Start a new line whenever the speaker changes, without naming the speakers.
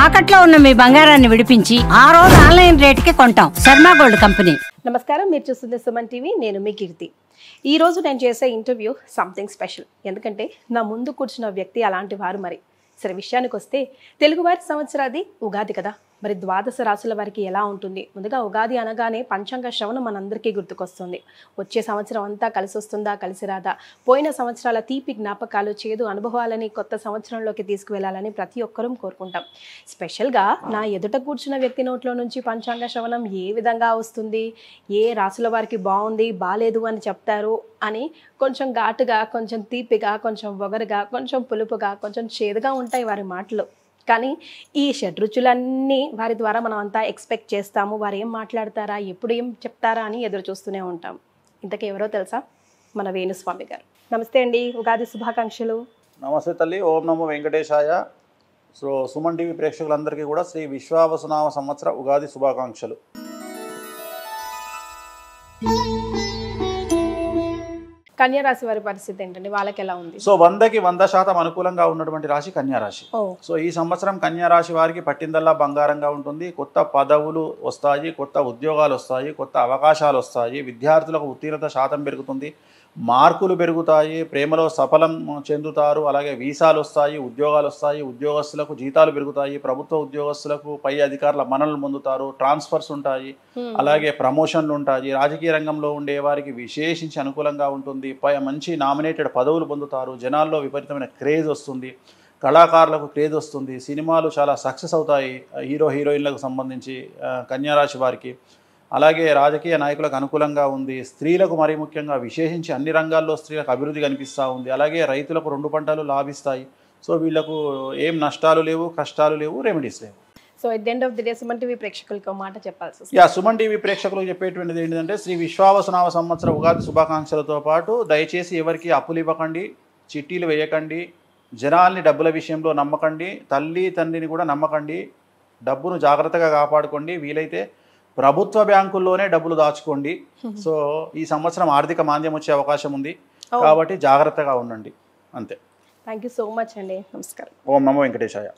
తాకట్లో ఉన్న మీ బంగారాన్ని విడిపించి ఆ రోజు ఆన్లైన్ రేటుకి కొంటాం. Sharma gold company.
నమస్కారం, మీరు చూస్తుంది సుమన్ టీవీ. నేను మీ కీర్తి. ఈ రోజు నేను చేసే ఇంటర్వ్యూ సంథింగ్ స్పెషల్. ఎందుకంటే నా ముందు కూర్చున్న వ్యక్తి అలాంటి వారు. మరి సరే, విషయానికి వస్తే తెలుగువారి సంవత్సరాది ఉగాది కదా. మరి ద్వాదశ రాశుల వారికి ఎలా ఉంటుంది? ముందుగా ఉగాది అనగానే పంచాంగ శ్రవణం మనందరికీ గుర్తుకొస్తుంది. వచ్చే సంవత్సరం అంతా కలిసి వస్తుందా, కలిసి రాదా, పోయిన సంవత్సరాల తీపి జ్ఞాపకాలు, చేదు అనుభవాలని కొత్త సంవత్సరంలోకి తీసుకువెళ్ళాలని ప్రతి ఒక్కరూ కోరుకుంటాం. స్పెషల్గా నా ఎదుట కూర్చున్న వ్యక్తి నోట్లో నుంచి పంచాంగ శ్రవణం ఏ విధంగా వస్తుంది, ఏ రాశుల వారికి బాగుంది, బాలేదు అని చెప్తారు అని కొంచెం ఘాటుగా, కొంచెం తీపిగా, కొంచెం వగరుగా, కొంచెం పులుపుగా, కొంచెం చేదుగా ఉంటాయి వారి మాటలు. కానీ ఈ షడ్రుచులన్నీ వారి ద్వారా మనం అంతా ఎక్స్పెక్ట్ చేస్తాము. వారు ఏం మాట్లాడతారా, ఎప్పుడు ఏం చెప్తారా అని ఎదురు చూస్తూనే ఉంటాం. ఇంతకీ ఎవరో తెలుసా? మన వేణుస్వామి గారు. నమస్తే అండి, ఉగాది శుభాకాంక్షలు.
నమస్తే తల్లి. ఓం నమో వెంకటేశాయ. సో సుమన్ టీవీ ప్రేక్షకులందరికీ కూడా శ్రీ విశ్వావసునామ సంవత్సర ఉగాది శుభాకాంక్షలు.
కన్యా రాశి వారి పరిస్థితి ఏంటండి? వాళ్ళకి ఎలా ఉంది?
సో 100కి 100% అనుకూలంగా ఉన్నటువంటి రాశి కన్యా రాశి. సో ఈ సంవత్సరం కన్యా రాశి వారికి పట్టిందల్లా బంగారంగా ఉంటుంది. కొత్త పదవులు వస్తాయి, కొత్త ఉద్యోగాలు వస్తాయి, కొత్త అవకాశాలు వస్తాయి. విద్యార్థులకు ఉత్తీర్ణత శాతం పెరుగుతుంది, మార్కులు పెరుగుతాయి, ప్రేమలో సఫలం చెందుతారు. అలాగే వీసాలు వస్తాయి, ఉద్యోగాలు వస్తాయి, ఉద్యోగస్తులకు జీతాలు పెరుగుతాయి, ప్రభుత్వ ఉద్యోగస్తులకు పై అధికారుల మన్ననలు పొందుతారు, ట్రాన్స్ఫర్స్ ఉంటాయి, అలాగే ప్రమోషన్లు ఉంటాయి. రాజకీయ రంగంలో ఉండే వారికి విశేషించి అనుకూలంగా ఉంటుంది. మంచి నామినేటెడ్ పదవులు పొందుతారు. జనాల్లో విపరీతమైన క్రేజ్ వస్తుంది, కళాకారులకు క్రేజ్ వస్తుంది, సినిమాలు చాలా సక్సెస్ అవుతాయి హీరో హీరోయిన్లకు సంబంధించి కన్యారాశి వారికి. అలాగే రాజకీయ నాయకులకు అనుకూలంగా ఉంది. స్త్రీలకు మరీ ముఖ్యంగా విశేషించి అన్ని రంగాల్లో స్త్రీలకు అభివృద్ధి కనిపిస్తూ ఉంది. అలాగే రైతులకు 2 పంటలు లాభిస్తాయి. సో వీళ్లకు ఏం నష్టాలు లేవు, కష్టాలు లేవు, రెమెడీస్ లేవు.
So at the end of the day Suman TV ప్రేక్షకులకు ఒక మాట చెప్పాల్సి వస్తుంది.
సుమన్ టీవీ ప్రేక్షకులకు చెప్పేటువంటిది ఏంటంటే, శ్రీ విశ్వావసునామ సంవత్సర ఉగాది శుభాకాంక్షలతో పాటు దయచేసి ఎవరికి అప్పులు ఇవ్వకండి, చిట్టీలు వేయకండి, జనాల్ని డబ్బుల విషయంలో నమ్మకండి, తల్లి తండ్రిని కూడా నమ్మకండి, డబ్బును జాగ్రత్తగా కాపాడుకోండి. వీలైతే ప్రభుత్వ బ్యాంకుల్లోనే డబ్బులు దాచుకోండి. సో ఈ సంవత్సరం ఆర్థిక మాంద్యం వచ్చే అవకాశం ఉంది కాబట్టి జాగ్రత్తగా ఉండండి. అంతే.
థ్యాంక్ యూ సో మచ్ అండి. నమస్కారం.
ఓం నమో వెంకటేశాయ.